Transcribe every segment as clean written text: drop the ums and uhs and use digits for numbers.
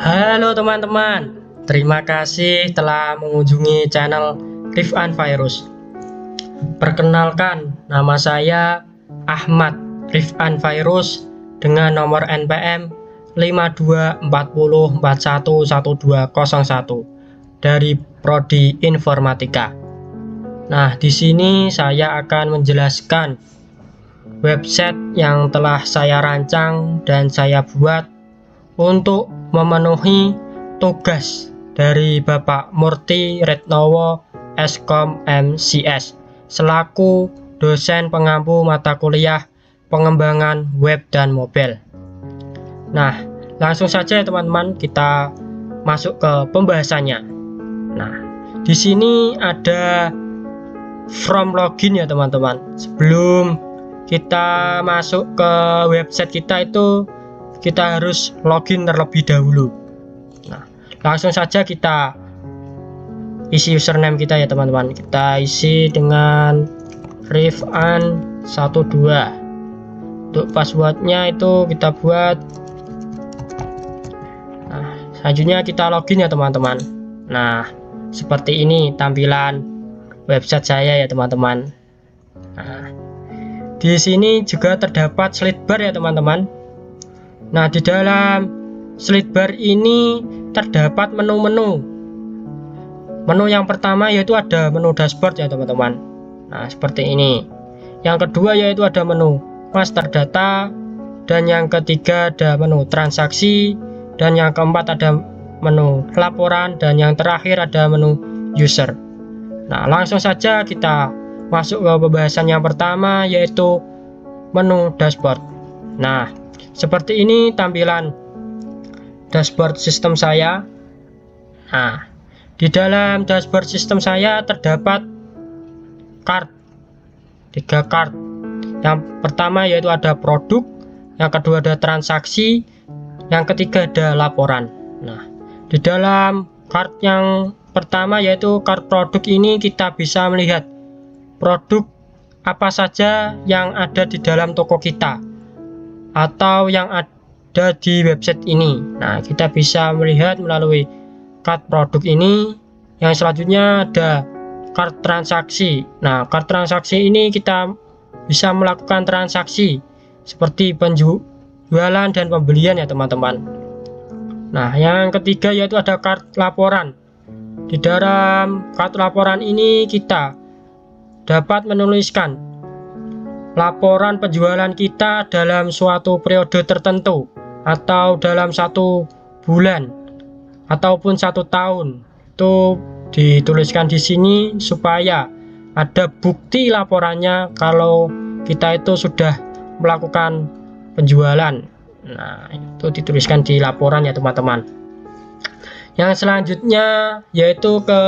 Halo teman-teman, terima kasih telah mengunjungi channel Rifan Virus. Perkenalkan, nama saya Ahmad Rifan Virus dengan nomor NPM 5240411201 dari Prodi Informatika. Nah, di sini saya akan menjelaskan website yang telah saya rancang dan saya buat untuk memenuhi tugas dari Bapak Murti Retnowo Eskom MCS selaku dosen pengampu mata kuliah pengembangan web dan mobile. Nah, langsung saja teman-teman, kita masuk ke pembahasannya. Nah, di sini ada from login ya teman-teman. Sebelum kita masuk ke website kita itu, kita harus login terlebih dahulu. Nah, langsung saja kita isi username kita ya teman-teman. Kita isi dengan Rifan12. Untuk passwordnya itu kita buat. Nah, selanjutnya kita login ya teman-teman. Nah, seperti ini tampilan website saya ya teman-teman. Nah, di sini juga terdapat slide bar ya teman-teman. Nah, di dalam slide bar ini terdapat menu-menu. Menu yang pertama yaitu ada menu dashboard ya teman-teman. Nah, seperti ini. Yang kedua yaitu ada menu master data, dan yang ketiga ada menu transaksi, dan yang keempat ada menu laporan, dan yang terakhir ada menu user. Nah, langsung saja kita masuk ke pembahasan yang pertama yaitu menu dashboard. Nah, seperti ini tampilan dashboard sistem saya. Nah, di dalam dashboard sistem saya terdapat card, 3 card. Yang pertama yaitu ada produk, yang kedua ada transaksi, yang ketiga ada laporan. Nah, di dalam card yang pertama yaitu card produk ini kita bisa melihat produk apa saja yang ada di dalam toko kita atau yang ada di website ini. Nah, kita bisa melihat melalui card produk ini. Yang selanjutnya ada card transaksi. Nah, card transaksi ini kita bisa melakukan transaksi seperti penjualan dan pembelian ya teman-teman. Nah, yang ketiga yaitu ada card laporan. Di dalam card laporan ini kita dapat menuliskan laporan penjualan kita dalam suatu periode tertentu, atau dalam 1 bulan ataupun 1 tahun. Itu dituliskan di sini supaya ada bukti laporannya kalau kita itu sudah melakukan penjualan. Nah, itu dituliskan di laporan ya teman-teman. Yang selanjutnya yaitu ke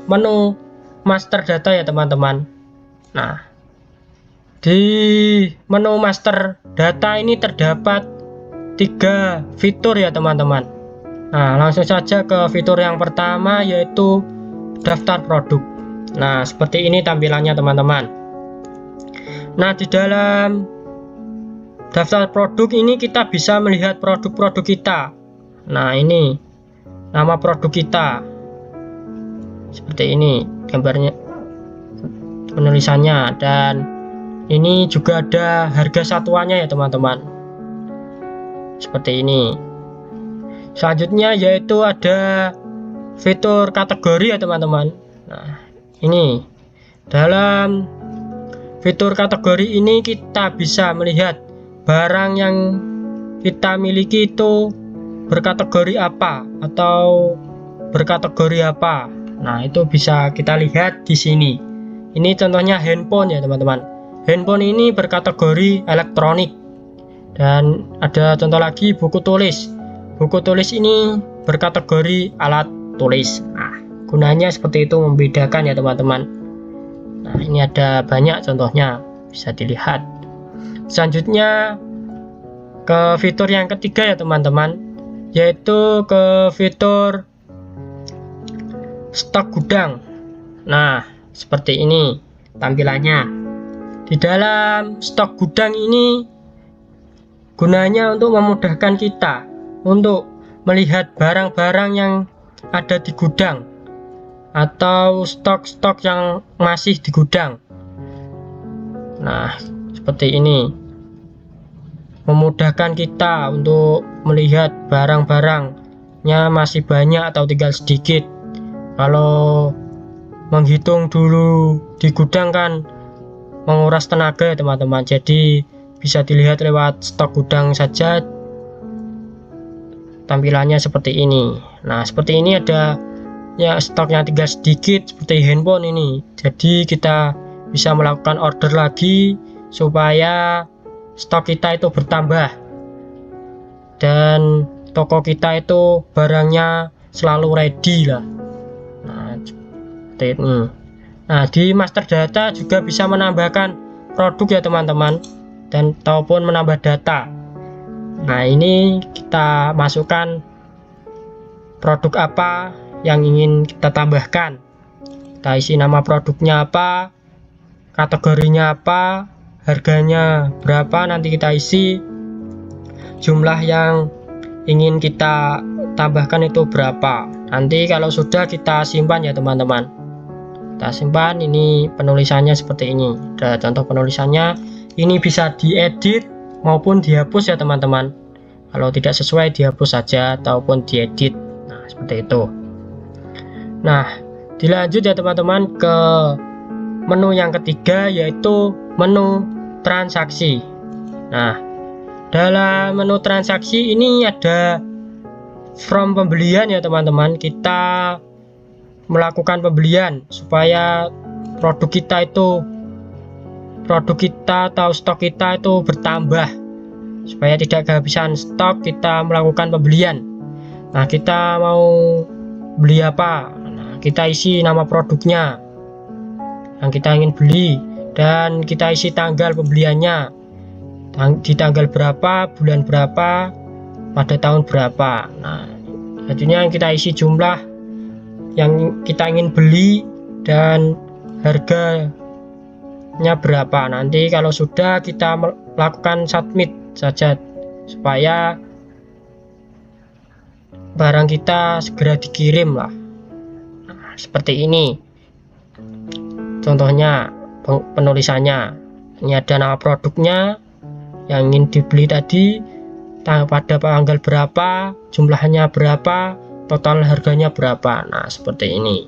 menu master data ya teman-teman. Nah, di menu master data ini terdapat 3 fitur ya teman-teman. Nah, langsung saja ke fitur yang pertama yaitu daftar produk. Nah, seperti ini tampilannya teman-teman. Nah, di dalam daftar produk ini kita bisa melihat produk-produk kita. Nah, ini nama produk kita. Seperti ini gambarnya, penulisannya, dan ini juga ada harga satuannya ya teman-teman. Seperti ini. Selanjutnya yaitu ada fitur kategori ya teman-teman. Nah, ini dalam fitur kategori ini kita bisa melihat barang yang kita miliki itu berkategori apa atau berkategori apa. Nah, itu bisa kita lihat di sini. Ini contohnya handphone ya teman-teman. Handphone ini berkategori elektronik. Dan ada contoh lagi buku tulis. Buku tulis ini berkategori alat tulis. Nah, gunanya seperti itu, membedakan ya teman-teman. Nah, ini ada banyak contohnya, bisa dilihat. Selanjutnya ke fitur yang ketiga ya teman-teman, yaitu ke fitur stok gudang. Nah, seperti ini tampilannya. Di dalam stok gudang ini gunanya untuk memudahkan kita untuk melihat barang-barang yang ada di gudang atau stok-stok yang masih di gudang. Nah, seperti ini memudahkan kita untuk melihat barang-barangnya masih banyak atau tinggal sedikit. Kalau menghitung dulu di gudang kan menguras tenaga ya teman-teman, jadi bisa dilihat lewat stok gudang saja tampilannya seperti ini. Nah, seperti ini ada ya stoknya tinggal sedikit seperti handphone ini, jadi kita bisa melakukan order lagi supaya stok kita itu bertambah dan toko kita itu barangnya selalu ready lah. Nah, seperti ini. Nah, di master data juga bisa menambahkan produk ya teman-teman, dan ataupun menambah data. Nah, ini kita masukkan produk apa yang ingin kita tambahkan. Kita isi nama produknya apa, kategorinya apa, harganya berapa, nanti kita isi jumlah yang ingin kita tambahkan itu berapa. Nanti kalau sudah kita simpan ya teman-teman. Kita simpan, ini penulisannya seperti ini. Ada contoh penulisannya. Ini bisa diedit maupun dihapus ya teman-teman. Kalau tidak sesuai dihapus saja ataupun diedit. Nah, seperti itu. Nah, dilanjut ya teman-teman ke menu yang ketiga, yaitu menu transaksi. Nah, dalam menu transaksi ini ada from pembelian ya teman-teman. Kita melakukan pembelian supaya produk kita atau stok kita itu bertambah, supaya tidak kehabisan stok. Kita melakukan pembelian. Nah, kita mau beli apa? Nah, kita isi nama produknya yang kita ingin beli dan kita isi tanggal pembeliannya, di tanggal berapa, bulan berapa, pada tahun berapa. Nah, selanjutnya kita isi jumlah yang kita ingin beli dan harganya berapa. Nanti kalau sudah kita melakukan submit saja supaya barang kita segera dikirim lah. Nah, seperti ini contohnya penulisannya. Ini ada nama produknya yang ingin dibeli tadi, pada tanggal berapa, jumlahnya berapa, total harganya berapa. Nah, seperti ini.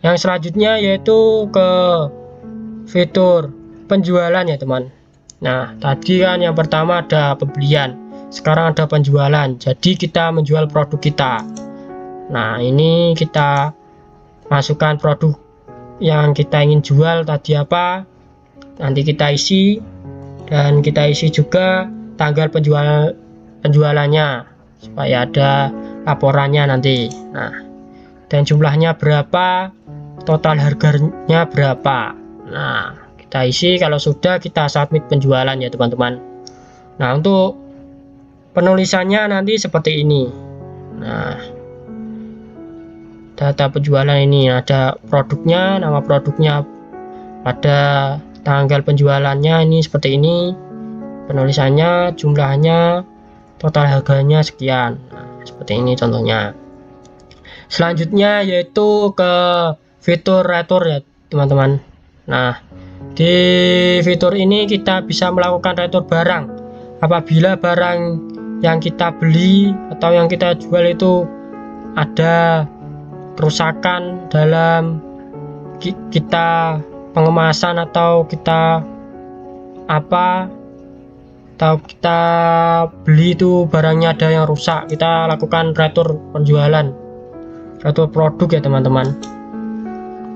Yang selanjutnya yaitu ke fitur penjualan ya teman. Nah, tadi kan yang pertama ada pembelian, sekarang ada penjualan. Jadi kita menjual produk kita. Nah, ini kita masukkan produk yang kita ingin jual tadi apa, nanti kita isi, dan kita isi juga tanggal penjualannya supaya ada laporannya nanti. Nah, dan jumlahnya berapa, total harganya berapa. Nah, kita isi, kalau sudah kita submit penjualan ya teman-teman. Nah, untuk penulisannya nanti seperti ini. Nah, data penjualan ini ada produknya, nama produknya, pada tanggal penjualannya ini seperti ini, penulisannya, jumlahnya, total harganya sekian. Nah, seperti ini contohnya. Selanjutnya yaitu ke fitur retur ya teman-teman. Nah, di fitur ini kita bisa melakukan retur barang apabila barang yang kita beli atau yang kita jual itu ada kerusakan dalam kita pengemasan, atau kita beli itu barangnya ada yang rusak, kita lakukan retur penjualan, retur produk ya teman-teman.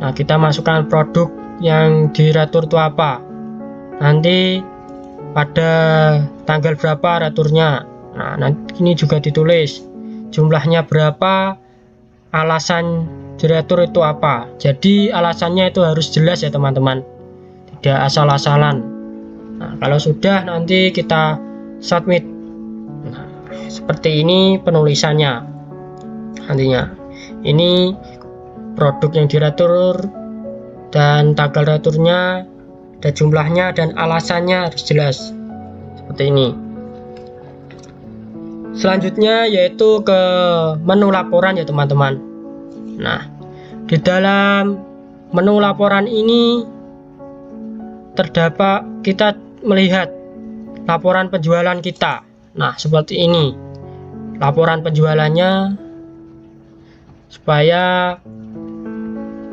Nah, kita masukkan produk yang diretur itu apa, nanti pada tanggal berapa returnya. Nah, nanti ini juga ditulis jumlahnya berapa, alasan diretur itu apa. Jadi alasannya itu harus jelas ya teman-teman, tidak asal-asalan. Nah, kalau sudah nanti kita submit. Nah, seperti ini penulisannya nantinya. Ini produk yang diretur dan tanggal returnya, ada jumlahnya dan alasannya harus jelas seperti ini. Selanjutnya yaitu ke menu laporan ya teman-teman. Nah, di dalam menu laporan ini terdapat kita melihat laporan penjualan kita. Nah, seperti ini laporan penjualannya, supaya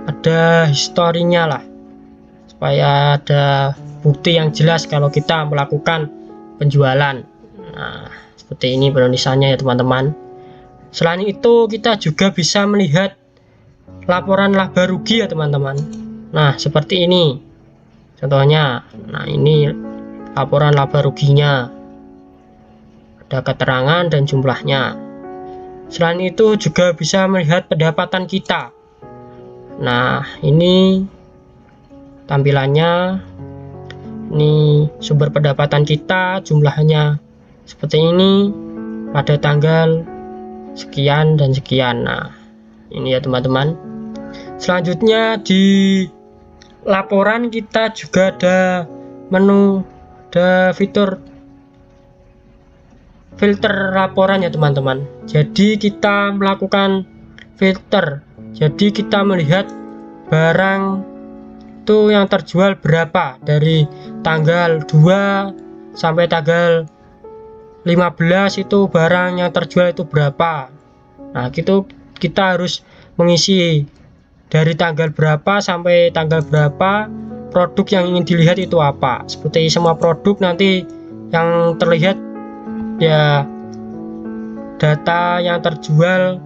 ada historinya lah, supaya ada bukti yang jelas kalau kita melakukan penjualan. Nah, seperti ini penulisannya ya teman-teman. Selain itu kita juga bisa melihat laporan laba rugi ya teman-teman. Nah, seperti ini contohnya. Nah, ini laporan laba ruginya, ada keterangan dan jumlahnya. Selain itu juga bisa melihat pendapatan kita. Nah, ini tampilannya, ini sumber pendapatan kita, jumlahnya seperti ini pada tanggal sekian dan sekian. Nah, ini ya teman-teman. Selanjutnya di laporan kita juga ada menu, ada fitur filter laporan ya teman-teman. Jadi kita melakukan filter, jadi kita melihat barang itu yang terjual berapa dari tanggal 2 sampai tanggal 15, itu barang yang terjual itu berapa. Nah, gitu kita harus mengisi dari tanggal berapa sampai tanggal berapa, produk yang ingin dilihat itu apa. Seperti semua produk nanti yang terlihat ya data yang terjual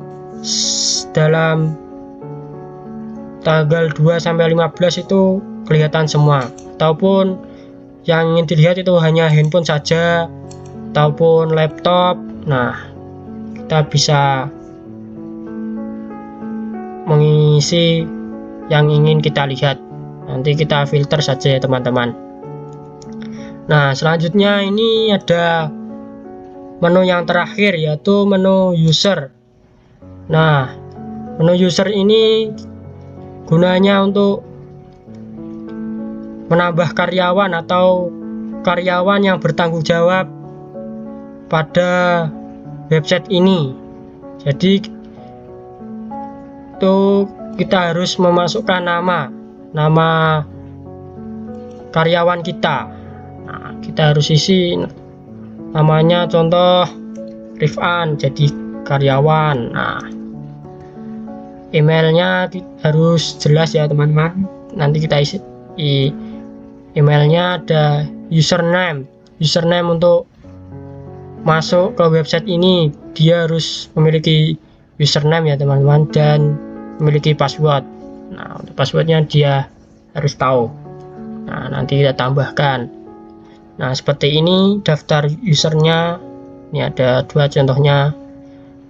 dalam tanggal 2 sampai 15 itu kelihatan semua, ataupun yang ingin dilihat itu hanya handphone saja ataupun laptop. Nah, kita bisa mengisi yang ingin kita lihat, nanti kita filter saja ya teman-teman. Nah, selanjutnya ini ada menu yang terakhir, yaitu menu user. Nah, menu user ini gunanya untuk menambah karyawan atau karyawan yang bertanggung jawab pada website ini. Jadi itu kita harus memasukkan nama karyawan kita. Nah, kita harus isi namanya, contoh Rifan, jadi karyawan. Nah, emailnya harus jelas ya teman-teman. Nanti kita isi emailnya, ada username untuk masuk ke website ini dia harus memiliki username ya teman-teman, dan memiliki password. Nah, untuk passwordnya dia harus tahu. Nah, nanti kita tambahkan. Nah, seperti ini daftar usernya. Ini ada 2 contohnya.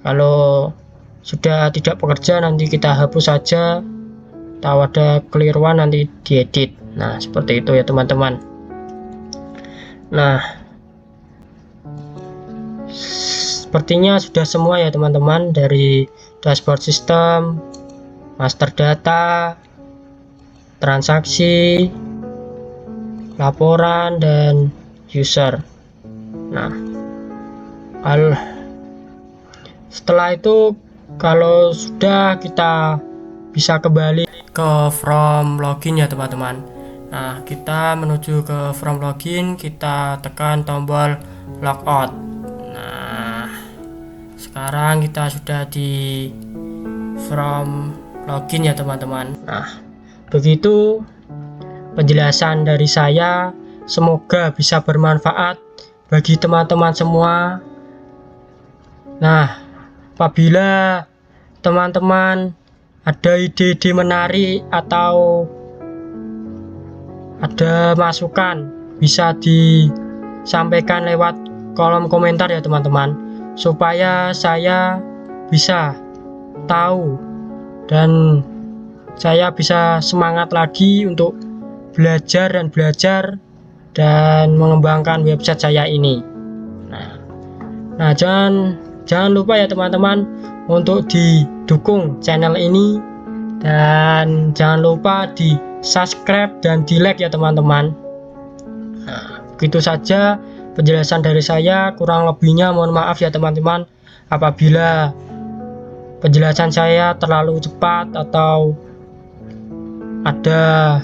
Kalau sudah tidak bekerja nanti kita hapus saja, atau ada keliruan nanti diedit. Nah, seperti itu ya teman-teman. Nah, sepertinya sudah semua ya teman-teman, dari dashboard sistem, master data, transaksi, laporan, dan user. Nah, setelah itu kalau sudah, kita bisa kembali ke from login ya teman-teman. Nah, kita menuju ke from login, kita tekan tombol logout. Nah, sekarang kita sudah di from login ya teman-teman. Nah, begitu penjelasan dari saya, semoga bisa bermanfaat bagi teman-teman semua. Nah, apabila teman-teman ada ide-ide menarik atau ada masukan, bisa disampaikan lewat kolom komentar ya teman-teman, supaya saya bisa tahu dan saya bisa semangat lagi untuk belajar dan mengembangkan website saya ini. Nah, jangan lupa ya teman-teman untuk didukung channel ini, dan jangan lupa di subscribe dan di like ya teman-teman. Nah, begitu saja. penjelasan dari saya. Kurang lebihnya mohon maaf ya teman-teman apabila penjelasan saya terlalu cepat atau ada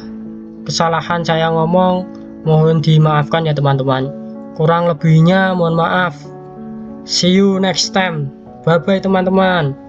kesalahan saya ngomong, mohon dimaafkan ya teman-teman. Kurang lebihnya mohon maaf. See you next time. Bye bye teman-teman.